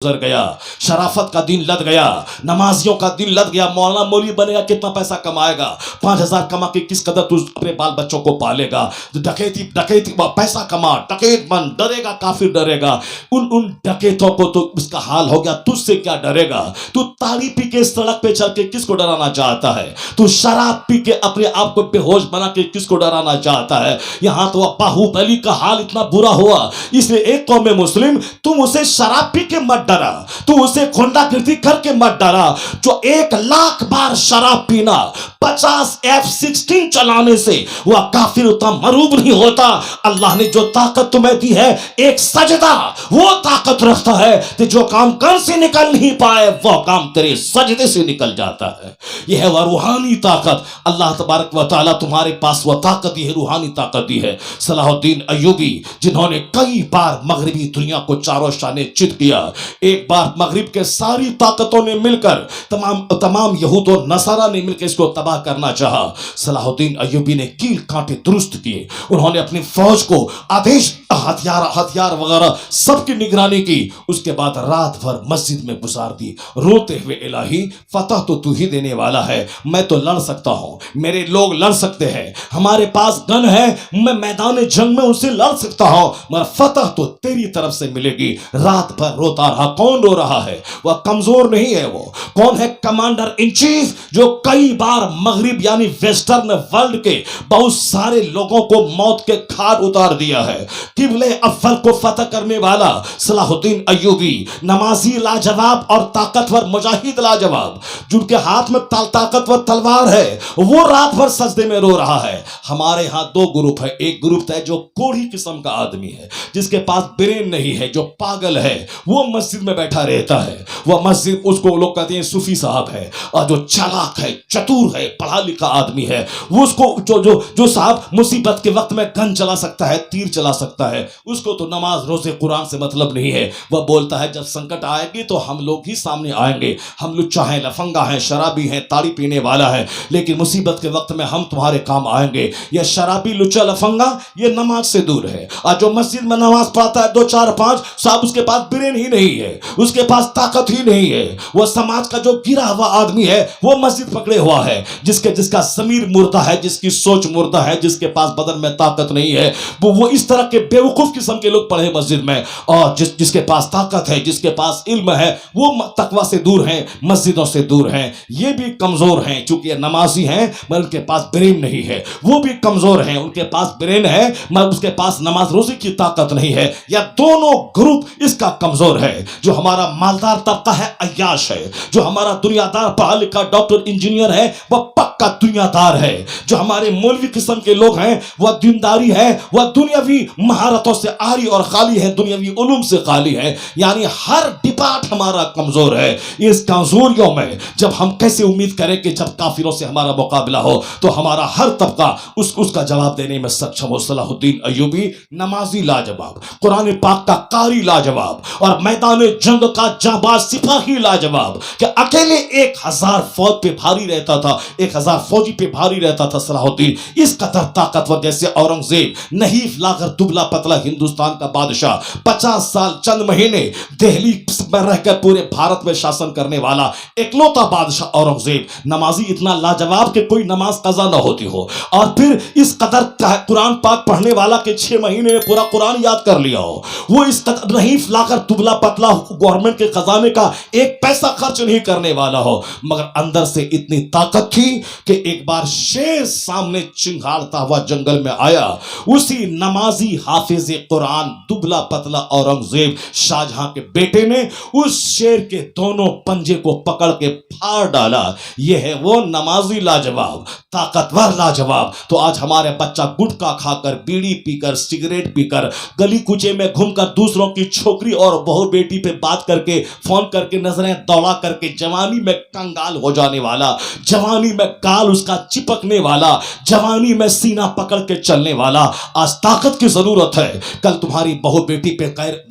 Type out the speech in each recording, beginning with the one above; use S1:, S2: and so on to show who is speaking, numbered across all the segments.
S1: गुजर गया, शराफत का दिन लद गया, नमाजियों का दिन लद गया, मौलाना मौलवी बनेगा, कितना पैसा कमाएगा, 5,000 कमा के किस कदर तू अपने बाल बच्चों को पालेगा, डकैती डकैती पैसा कमा, डकैत बन, डरेगा, काफिर डरेगा, उन डकैतों को तो उसका हाल हो गया, तुझसे क्या डरेगा? तू ताड़ी पी के सड़क पे चल के किसको डराना चाहता है? तू शराब पी के अपने आप को बेहोश बना के किसको डराना चाहता है? यहाँ तो बाहुबली का हाल इतना बुरा हुआ, इसलिए एक कौम मुस्लिम, तुम उसे शराब पी के मत डरा, तू उसे गुंडागिर्दी करके मत डरा। जो 1,00,000 बार शराब पीना, 50 F-16 चलाने से वह काफिर उतना मरूब नहीं होता। अल्लाह ने जो ताकत तुम्हें दी है, एक सजदा वो ताकत रखता है कि जो काम कर से निकल नहीं पाए वह काम तेरे सजदे से निकल जाता है। यह है वह रूहानी ताकत। अल्लाह तबारक व तआला तुम्हारे पास वह ताकत दी है, रूहानी ताकत दी है। सलाहुद्दीन अय्यूबी, जिन्होंने कई बार मगरबी दुनिया को चारों शाने चित किया, एक बार मगरिब के सारी ताकतों ने मिलकर, तमाम यहूद और नसारा ने मिलकर इसको तबाह करना चाहा। सलाहुद्दीन अय्यूबी ने कील कांटे दुरुस्त किए, उन्होंने अपनी फौज को आदेश, हथियार वगैरह सबकी निगरानी की। उसके बाद रात भर मस्जिद में गुजार दी, रोते हुए, इलाही फतह तो तू ही देने वाला है, मैं तो लड़ सकता हूं, मेरे लोग लड़ सकते हैं, हमारे पास गन है, मैं मैदान जंग में उनसे लड़ सकता हूं, मगर फतह तो तेरी तरफ से मिलेगी। रात भर रोता रहा। कौन रो रहा है? वह कमजोर नहीं है। वो कौन है? कमांडर इन चीफ, जो कई बार मगरिब यानी वेस्टर्न वर्ल्ड के बहुत सारे लोगों को मौत के घाट उतार दिया है। किबले अव्वल को फतह करने वाला सलाहुद्दीन अय्यूबी, नमाजी लाजवाब और ताकतवर मुजाहिद लाजवाब, जिनके हाथ में ताकतवर तलवार है, वो रात भर सजदे में रो रहा है। हमारे यहां दो ग्रुप है। एक ग्रुप है जो कोढ़ी किस्म का आदमी है, जिसके पास ब्रेन नहीं है, जो पागल है, वो मस्जिद में बैठा रहता है। वह मस्जिद, उसको लोग कहते हैं सूफी साहब है, और जो चालाक है, चतुर है, पढ़ा लिखा आदमी है, वो उसको जो साहब मुसीबत के वक्त में गन चला सकता है, तीर चला सकता है, उसको तो नमाज रोजे कुरान से मतलब नहीं है। वह बोलता है जब संकट आएगी तो हम लोग ही सामने आएंगे, हम लुच्चा हैं, लफंगा हैं, शराबी हैं, ताड़ी पीने वाला है, लेकिन मुसीबत के वक्त में हम तुम्हारे काम आएंगे। यह शराबी, लुच्चा, लफंगा, ये नमाज से दूर है। और जो मस्जिद में नमाज पढ़ता है 2 4 5 साहब, उसके पास ब्रेन ही नहीं है, उसके पास ताकत ही नहीं है। वह समाज का जो गिरा हुआ आदमी है, वो मस्जिद पकड़े हुआ है, जिसका ज़मीर मुर्दा है, जिसकी सोच मुर्दा है, जिसके पास बदन में ताकत नहीं है, वो इस तरह के बेवकूफ किस्म के लोग पढ़े मस्जिद में। और जिसके पास ताकत है, जिसके पास इल्म है, वो तकवा से दूर हैं, मस्जिदों से दूर हैं। ये भी कमजोर हैं, चूंकि नमाजी हैं मगर उनके पास ब्रेन नहीं है। वो भी कमजोर हैं, उनके पास ब्रेन है मगर उसके पास नमाज रोजे की ताकत नहीं है। या दोनों ग्रुप इसका कमजोर है। जो हमारा मालदार तबका है, अय्याश है। जो हमारा दुनियादार, पढ़ा लिखा, डॉक्टर, इंजीनियर है, वह पक्का दुनियादार है। जो हमारे मौलवी किस्म के लोग हैं, वह दीनदारी है, वह दुनियावी महारतों से आरी और खाली है, दुनियावी उलूम से खाली है। यानी हर डिपार्ट हमारा कमजोर है। इस कमजोरियों में जब हम कैसे उम्मीद करें कि जब काफिरों से हमारा मुकाबला हो तो हमारा हर तबका उसका जवाब देने में सक्षम हो। सलाहुद्दीन अय्यूबी नमाजी लाजवाब, कुरान पाक का कारी लाजवाब, और मैदान जंग का जाबाज सिपाही लाजवाब, कि अकेले 1000 फौज पे भारी रहता था, 1000 फौजी पे भारी रहता था सलाहुद्दीन। इस कदर ताकतवर, जैसे औरंगजेब, नहीफ लागर, दुबला पतला हिंदुस्तान का बादशाह, 50 साल चंद महीने दिल्ली में रहकर पूरे भारत में शासन करने वाला इकलौता बादशाह औरंगजेब, नमाजी इतना लाजवाब कि कोई नमाज कज़ा न होती हो, और फिर इस कदर कुरान पाक पढ़ने वाला के 6 महीने में पूरा कुरान याद कर लिया हो। वो इस कदर नहीफ लाकर, दुबला पतला, गवर्नमेंट के खजाने का 1 पैसा खर्च नहीं करने वाला हो, मगर अंदर से इतनी ताकत थी कि एक बार शेर सामने चिंगारता हुआ जंगल में आया। उसी नमाजी हाफिज कुरान, दुबला पतला औरंगजेब, शाहजहां के बेटे ने उस शेर के दोनों पंजे को पकड़ के फाड़ डाला। यह है वो नमाजी लाजवाब, ताकतवर लाजवाब। तो आज हमारे बच्चा गुटखा खाकर, बीड़ी पीकर, सिगरेट पीकर, गली कुचे में घूमकर दूसरों की छोकरी और बहू बेटी पे बात करके, फोन करके, नजरें दौड़ा करके, जवानी में कंगाल हो जाने वाला, जवानी में गाल उसका चिपकने वाला, जवानी में सीना पकड़ के चलने वाला। आज ताकत की जरूरत दौलत है। कल तुम्हारी बहू बेटी पे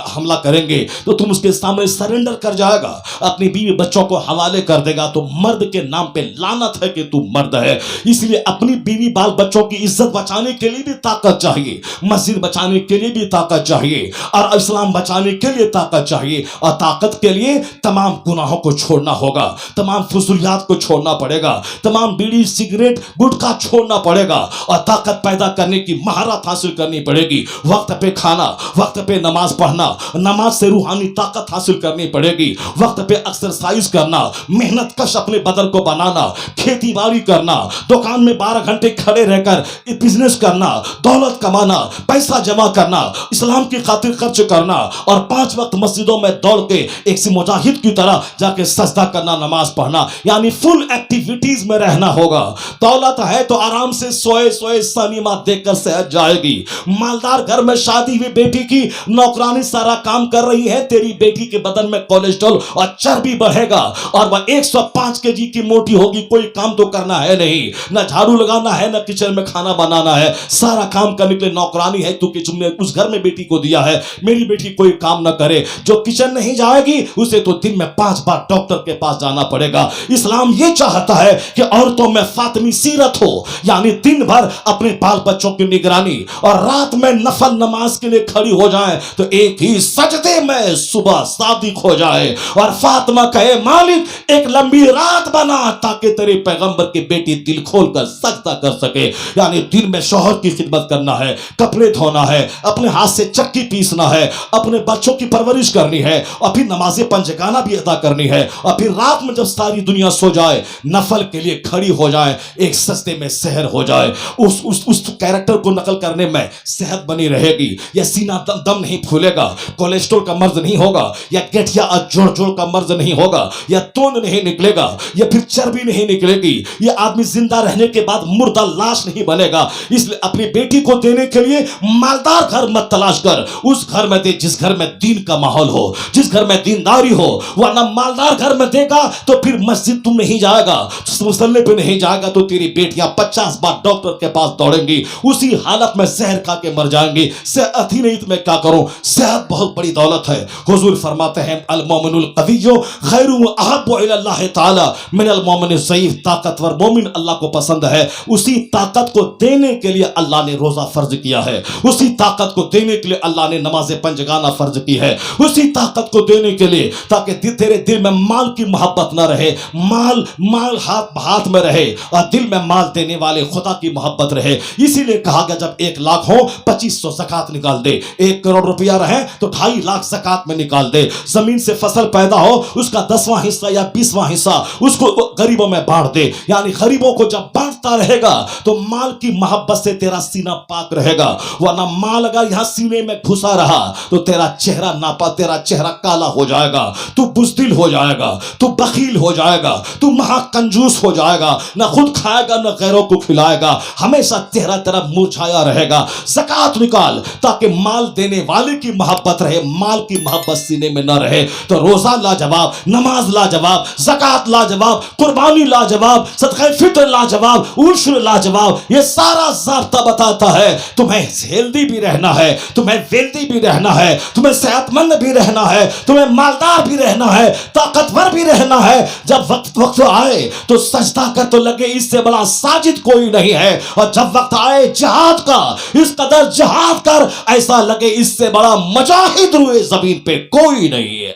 S1: हमला करेंगे तो तुम उसके सामने सरेंडर कर जाएगा, अपनी बीवी बच्चों को हवाले कर देगा। तो मर्द के नाम पे लानत है कि तू मर्द है। इसलिए अपनी बीवी बाल बच्चों की इज्जत बचाने के लिए भी ताकत चाहिए, मस्जिद बचाने के लिए भी ताकत चाहिए, और इस्लाम बचाने के लिए ताकत चाहिए। और ताकत के लिए तमाम गुनाहों को छोड़ना होगा, तमाम फुजुलियात को छोड़ना पड़ेगा, तमाम बीड़ी सिगरेट गुटखा छोड़ना पड़ेगा, और ताकत पैदा करने की महारत हासिल करनी पड़ेगी। वक्त पे खाना, वक्त पे नमाज पढ़ना, नमाज से रूहानी ताकत हासिल करनी पड़ेगी। वक्त पे एक्सरसाइज करना, मेहनत कश अपने बदन को बनाना, खेती बाड़ी करना, दुकान में 12 घंटे खड़े रहकर बिजनेस करना, दौलत कमाना, पैसा जमा करना, इस्लाम की खातिर खर्च करना, और 5 वक्त मस्जिदों में दौड़ के एक सी मुजाहिद की तरह जाके सजदा करना, नमाज पढ़ना, यानी फुल एक्टिविटीज में रहना होगा। दौलत है तो आराम से सोए सोए सिनेमा देखकर सेहत जाएगी। मालदार घर में शादी हुई बेटी की नौकरानी सारा काम कर रही है, तेरी बेटी के बदन में कोलेस्ट्रॉल और चर्बी बढ़ेगा, और वह 105 केजी की मोटी होगी। कोई काम तो करना है नहीं, न झाड़ू लगाना है, न किचन में खाना बनाना है, सारा काम करने के लिए नौकरानी है तू कि तुमने उस घर में बेटी को दिया है। मेरी बेटी कोई काम न करे, जो किचन नहीं जाएगी उसे तो दिन में 5 बार डॉक्टर के पास जाना पड़ेगा। इस्लाम ये चाहता है कि औरतों में फातिमी सीरत हो, यानी दिन भर अपने बाल बच्चों की निगरानी, और रात में नफल नमाज के लिए खड़ी हो जाए तो एक ही सजदे में सुबह सादिक हो जाए, और फातिमा कहे मालिक एक लंबी रात बना ताकि तेरे पैगंबर की बेटी दिल खोल कर सजदा कर सके। यानी दिन में शौहर की खिदमत करना है, कपड़े धोना है, अपने हाथ से चक्की पीसना है, अपने बच्चों की परवरिश करनी है, और फिर नमाज़े पंजगाना भी अदा करनी है, और फिर रात में जब सारी दुनिया सो जाए नफल के लिए खड़ी हो जाए, एक सजदे में सहर हो जाए। उस कैरेक्टर को नकल करने में सेहत बनी रहेगी, या सीना दम नहीं फूलेगा, कोलेस्ट्रॉल का मर्ज नहीं होगा, या गठिया और जोड़ जोड़ का मर्ज नहीं होगा, या तोंद नहीं निकलेगा, या फिर चर्बी नहीं निकलेगी, ये आदमी जिंदा रहने के बाद मुर्दा लाश नहीं बनेगा। इसलिए अपनी बेटी को देने के लिए मालदार घर मत तलाश कर, उस घर में दे जिस घर में दीन का माहौल हो, जिस घर में दीनदारी हो। वरना मालदार घर में देगा तो फिर मस्जिद तुम नहीं जाएगा, मुसल्ले पे नहीं जाएगा तो तेरी बेटियां 50 बार डॉक्टर के पास दौड़ेंगी, उसी हालत में जहर खा के मर जाएंगी। सेहत ही नहीं तो मैं क्या करूं? सेहत बहुत बड़ी दौलत है। हुजूर फरमाते हैं अल मोमिनुल कविय्यु खैरुन अहब्बु इलल्लाह ताला मिनल मोमिनिज़ ज़ईफ़, ताकतवर मोमिन अल्लाह को पसंद है। उसी ताकत को देने के लिए अल्लाह ने रोजा फर्ज किया है, उसी ताकत को देने के लिए अल्लाह ने नमाज पंजगाना फर्ज की है, उसी ताकत को देने के लिए ताकि तेरे दिल में माल की मोहब्बत न रहे, माल हाथ में रहे, और दिल में माल देने वाले खुदा की मोहब्बत रहे। इसीलिए कहा गया जब 1 लाख हो 2500 ज़कात निकाल दे, 1 करोड़ रुपया रहे तो 2.5 लाख ज़कात में निकाल दे। जमीन से फसल पैदा हो उसका 10वां हिस्सा या 20वां हिस्सा उसको गरीबों में बांट दे। यानी गरीबों को जब बांटता रहेगा तो माल की मोहब्बत से तेरा सीना पाक रहेगा। वरना माल अगर यहां सीने में घुसा रहा तो तेरा चेहरा नापा, तेरा चेहरा काला हो जाएगा, तू बुज़दिल हो जाएगा, तू बखील हो जाएगा, तू महाकंजूस हो जाएगा, ना खुद खाएगा ना गैरों को खिलाएगा, हमेशा चेहरा तेरा मुरझाया रहेगा। ज़कात निकाल ताकि माल देने वाले की मोहब्बत रहे, माल की मोहब्बत सीने में न रहे। तो रोजा लाजवाब, नमाज लाजवाब, ज़कात लाजवाब, कुर्बानी लाजवाब, सदक़े फित्र लाजवाब, उश्र लाजवाब। ये सारा ज़ाब्ता बताता है तुम्हें हेल्दी भी रहना है, तुम्हें वेल्दी भी रहना है, तुम्हें सेहतमंद भी रहना है, तुम्हें मालदार भी रहना है, ताकतवर भी रहना है। जब वक्त आए तो सजदा कर तो लगे इससे बड़ा साजिद कोई नहीं है, और जब वक्त आए जिहाद का इस कदर जिहाद कर ऐसा लगे इससे बड़ा मुजाहिद रुए जमीन पे कोई नहीं है।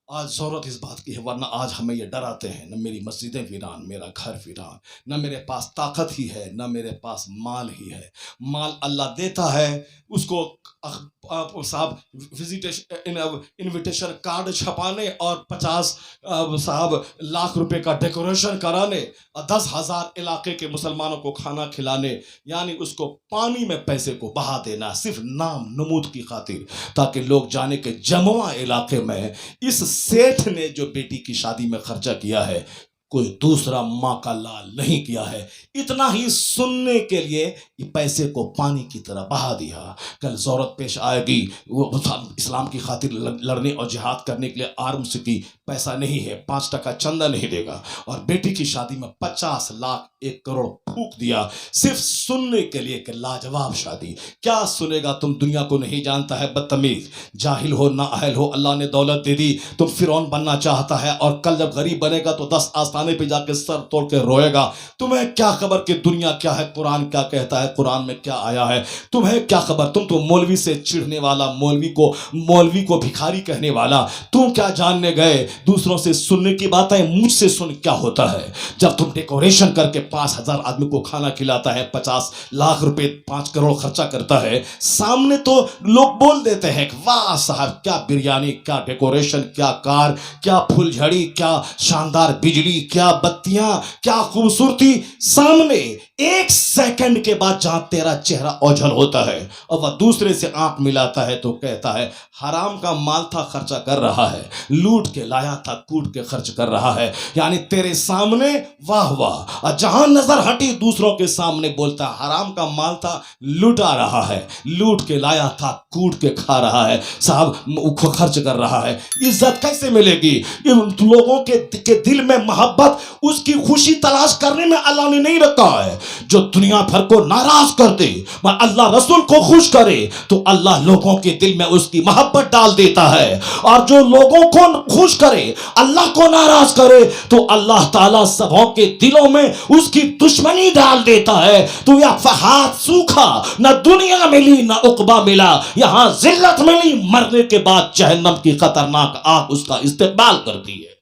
S1: आज जरूरत इस बात की है, वरना आज हमें ये डराते हैं न मेरी मस्जिदें वीरान, मेरा घर वीरान, न मेरे पास ताकत ही है, न मेरे पास माल ही है। माल अल्लाह देता है, उसको साहब इनविटेशन कार्ड छपाने और 50 साहब लाख रुपए का डेकोरेशन कराने और 10,000 इलाके के मुसलमानों को खाना खिलाने, यानी उसको पानी में पैसे को बहा देना सिर्फ नाम नमूद की खातिर, ताकि लोग जाने के जमुआ इलाके में इस सेठ ने जो बेटी की शादी में खर्चा किया है کوئی دوسرا ماں کا لال نہیں کیا ہے. اتنا ہی سننے کے لیے یہ پیسے کو پانی کی طرح بہا دیا. کل ضرورت پیش آئے گی، وہ اسلام کی خاطر لڑنے اور جہاد کرنے کے لیے آرمس کی پیسہ نہیں ہے، 5 ٹکا چندہ نہیں دے گا. اور بیٹی کی شادی میں 50 لاکھ 1 کروڑ پھونک دیا صرف سننے کے لیے کہ لاجواب شادی. کیا سنے گا؟ تم دنیا کو نہیں جانتا ہے بدتمیز، جاہل ہو، نااہل ہو. اللہ نے دولت دے دی، تم فرعون بننا چاہتا ہے، اور کل جب غریب بنے گا تو 10 آستانے پہ جا کے سر توڑ کے روئے گا. تمہیں کیا خبر کہ دنیا کیا ہے، قرآن کیا کہتا ہے، قرآن میں کیا آیا ہے؟ تمہیں کیا خبر؟ تم تو مولوی سے چڑھنے والا، مولوی کو بھکاری کہنے والا. تم کیا جاننے گئے دوسروں سے سننے کی باتیں؟ مجھ سے سن کیا ہوتا ہے. جب تم ڈیکوریشن کر کے 5,000 آدمی کو کھانا کھلاتا ہے، 50 لاکھ روپے 5 کروڑ خرچہ کرتا ہے، سامنے تو لوگ بول دیتے ہیں کہ واہ صاحب کیا بریانی، کیا ڈیکوریشن، کیا کار، کیا پھول جھڑی، کیا شاندار بجلی، کیا بتیاں، کیا خوبصورتی. سامنے 1 سیکنڈ کے بعد جہاں تیرا چہرہ اوجھل ہوتا ہے اور وہ دوسرے سے آنکھ ملاتا ہے تو کہتا ہے حرام کا مال تھا خرچہ کر رہا ہے، لوٹ کے لایا تھا کوٹ کے خرچ کر رہا ہے. یعنی تیرے سامنے واہ واہ، اور جہاں نظر ہٹی دوسروں کے سامنے بولتا ہے حرام کا مال تھا لوٹا رہا ہے، لوٹ کے لایا تھا کوٹ کے کھا رہا ہے، صاحب خرچ کر رہا ہے. عزت کیسے ملے گی؟ لوگوں کے دل میں محبت، اس کی خوشی تلاش کرنے میں اللہ نے نہیں رکھا ہے. جو دنیا بھر کو ناراض کر دے اور اللہ رسول کو خوش کرے تو اللہ لوگوں کے دل میں اس کی محبت ڈال دیتا ہے. اور جو لوگوں کو خوش کرے، اللہ کو ناراض کرے تو اللہ تعالیٰ سبوں کے دلوں میں اس کی دشمنی ڈال دیتا ہے. تو یہ فہاد سوکھا، نہ دنیا ملی نہ عقبہ ملا، یہاں ذلت ملی، مرنے کے بعد جہنم کی خطرناک آگ اس کا استقبال کرتی ہے.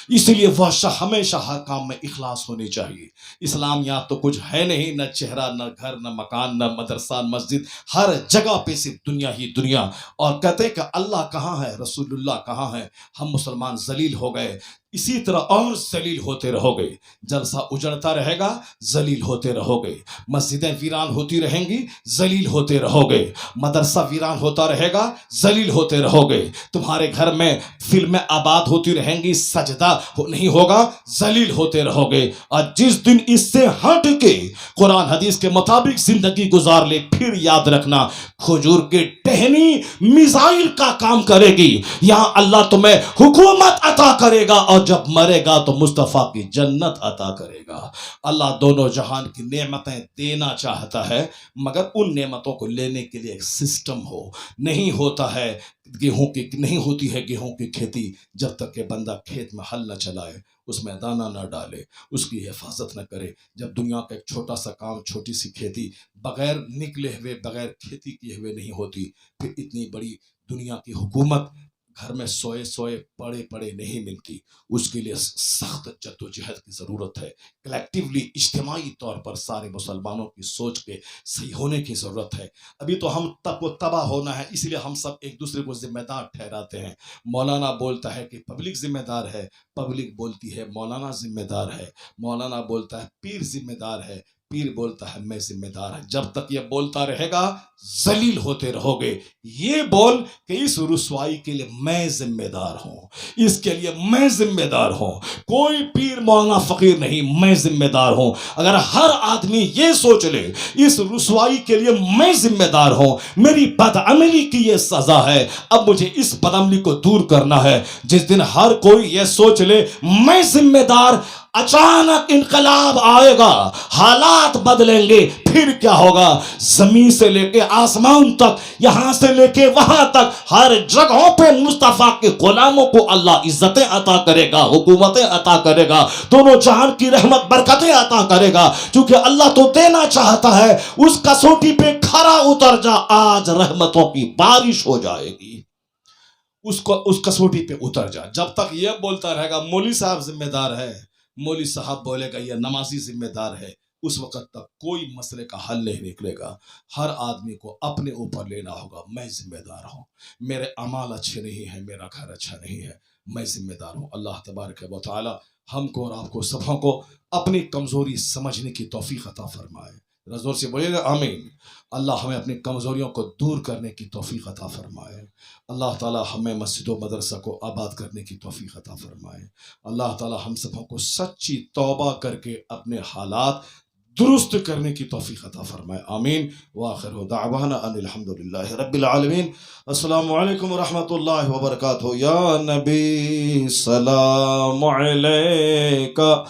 S1: اس لیے وہ ہمیشہ ہر کام میں اخلاص ہونی چاہیے. اسلام یا تو کچھ ہے نہیں، نہ چہرہ، نہ گھر، نہ مکان، نہ مدرسہ، مسجد، ہر جگہ پہ صرف دنیا ہی دنیا. اور کہتے ہیں کہ اللہ کہاں ہے، رسول اللہ کہاں ہے. ہم مسلمان ذلیل ہو گئے، اسی طرح اور ذلیل ہوتے رہو گے. جلسہ اجڑتا رہے گا، ذلیل ہوتے رہو گے. مسجدیں ویران ہوتی رہیں گی، ذلیل ہوتے رہو گے. مدرسہ ویران ہوتا رہے گا، ذلیل ہوتے رہو گے. تمہارے گھر میں فلمیں آباد ہوتی رہیں گی، سجدہ نہیں ہوگا، ذلیل ہوتے رہو گے. اور جس دن اس سے ہٹ کے قرآن حدیث کے مطابق زندگی گزار لے، پھر یاد رکھنا کھجور کی ٹہنی میزائل کا کام کرے گی. یہاں اللہ تمہیں حکومت عطا کرے گا، اور جب مرے گا تو مصطفیٰ کی جنت عطا کرے گا. اللہ دونوں جہان کی نعمتیں دینا چاہتا ہے، مگر ان نعمتوں کو لینے کے لیے ایک سسٹم ہو. نہیں ہوتا ہے نہیں ہوتی ہے گیہوں کی کھیتی جب تک کہ بندہ کھیت میں ہل نہ چلائے، اس میں دانہ نہ ڈالے، اس کی حفاظت نہ کرے. جب دنیا کا ایک چھوٹا سا کام، چھوٹی سی کھیتی بغیر نکلے ہوئے، بغیر کھیتی کیے ہوئے نہیں ہوتی، پھر اتنی بڑی دنیا کی حکومت گھر میں سوئے پڑے نہیں ملتی. اس کے لیے سخت جدوجہد کی ضرورت ہے. کلیکٹیولی، اجتماعی طور پر سارے مسلمانوں کی سوچ کے صحیح ہونے کی ضرورت ہے. ابھی تو ہم تب کو تباہ ہونا ہے، اس لیے ہم سب ایک دوسرے کو ذمہ دار ٹھہراتے ہیں. مولانا بولتا ہے کہ پبلک ذمہ دار ہے، پبلک بولتی ہے مولانا ذمہ دار ہے. مولانا بولتا ہے پیر ذمہ دار ہے، پیر بولتا ہے میں ذمہ دار ہے. جب تک یہ بولتا رہے گا ذلیل ہوتے رہو گے. یہ بول کہ اس رسوائی کے لیے میں ذمہ دار ہوں، اس کے لیے میں ذمہ دار ہوں. کوئی پیر مولانا فقیر نہیں، میں ذمہ دار ہوں. اگر ہر آدمی یہ سوچ لے اس رسوائی کے لیے میں ذمہ دار ہوں، میری بدعملی کی یہ سزا ہے، اب مجھے اس بدعملی کو دور کرنا ہے. جس دن ہر کوئی یہ سوچ لے میں ذمہ دار، اچانک انقلاب آئے گا، حالات بدلیں گے. پھر کیا ہوگا؟ زمین سے لے کے آسمان تک، یہاں سے لے کے وہاں تک، ہر جگہوں پہ مصطفیٰ کے غلاموں کو اللہ عزتیں عطا کرے گا، حکومتیں عطا کرے گا، دونوں جہان کی رحمت برکتیں عطا کرے گا. چونکہ اللہ تو دینا چاہتا ہے. اس کسوٹی پہ کھرا اتر جا، آج رحمتوں کی بارش ہو جائے گی. اس کسوٹی پہ اتر جا. جب تک یہ بولتا رہے گا مولوی صاحب ذمہ دار ہے، مولوی صاحب بولے گا یہ نمازی ذمہ دار ہے، اس وقت تک کوئی مسئلے کا حل نہیں نکلے گا. ہر آدمی کو اپنے اوپر لینا ہوگا، میں ذمہ دار ہوں، میرے اعمال اچھے نہیں ہیں، میرا گھر اچھا نہیں ہے، میں ذمہ دار ہوں. اللہ تبارک و تعالی ہم کو اور آپ کو سبوں کو اپنی کمزوری سمجھنے کی توفیق عطا فرمائے. ذرا زور سے بولیے گا آمین. اللہ ہمیں اپنی کمزوریوں کو دور کرنے کی توفیق عطا فرمائے. اللہ تعالی ہمیں مسجد و مدرسہ کو آباد کرنے کی توفیق عطا فرمائے. اللہ تعالی ہم سبوں کو سچی توبہ کر کے اپنے حالات درست کرنے کی توفیق عطا فرمائے. آمین. وآخر دعوانا ان الحمدللہ رب العالمین. السلام علیکم ورحمۃ اللہ وبرکاتہ. یا نبی سلام علیکہ